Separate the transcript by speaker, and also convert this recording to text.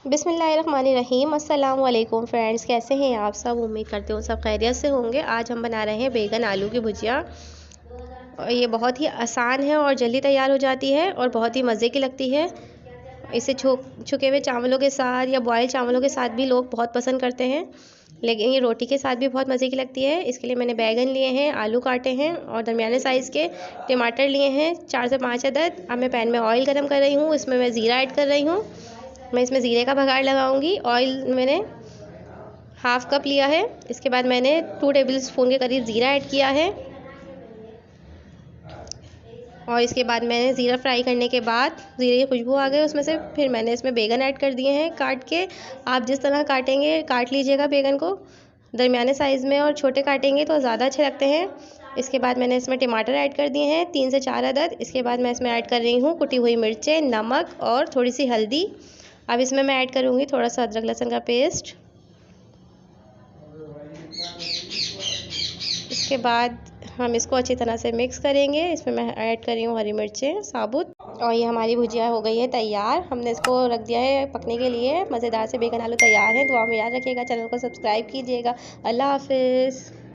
Speaker 1: बिस्मिल्लाहिर्रहमानिर्रहीम। अस्सलाम वालेकुम फ्रेंड्स, कैसे हैं आप सब? उम्मीद करते हो सब खैरियत से होंगे। आज हम बना रहे हैं बैगन आलू की भुजिया। और ये बहुत ही आसान है और जल्दी तैयार हो जाती है और बहुत ही मज़े की लगती है। इसे छुके हुए चावलों के साथ या बॉयल चावलों के साथ भी लोग बहुत पसंद करते हैं, लेकिन ये रोटी के साथ भी बहुत मज़े की लगती है। इसके लिए मैंने बैगन लिए हैं, आलू काटे हैं और दरमियाने साइज़ के टमाटर लिए हैं 4 से 5 अदद। अब मैं पैन में ऑयल गरम कर रही हूँ, इसमें मैं ज़ीरा ऐड कर रही हूँ। मैं इसमें ज़ीरे का बघार लगाऊंगी। ऑयल मैंने हाफ़ कप लिया है। इसके बाद मैंने 2 टेबल स्पून के करीब ज़ीरा ऐड किया है और इसके बाद मैंने ज़ीरा फ्राई करने के बाद ज़ीरे की खुशबू आ गई उसमें से, फिर मैंने इसमें बैगन ऐड कर दिए हैं काट के। आप जिस तरह काटेंगे काट लीजिएगा बैगन को, दरमियाने साइज़ में, और छोटे काटेंगे तो ज़्यादा अच्छे लगते हैं। इसके बाद मैंने इसमें टमाटर ऐड कर दिए हैं 3 से 4 अदद। इसके बाद मैं इसमें ऐड कर रही हूँ कुटी हुई मिर्चें, नमक और थोड़ी सी हल्दी। अब इसमें मैं ऐड करूँगी थोड़ा सा अदरक लहसुन का पेस्ट। इसके बाद हम इसको अच्छी तरह से मिक्स करेंगे। इसमें मैं ऐड कर रही हूँ हरी मिर्चें साबुत। और ये हमारी भुजिया हो गई है तैयार। हमने इसको रख दिया है पकने के लिए। मज़ेदार से बैगन आलू तैयार है। दुआ में याद रखिएगा, चैनल को सब्सक्राइब कीजिएगा। अल्लाह हाफिज़।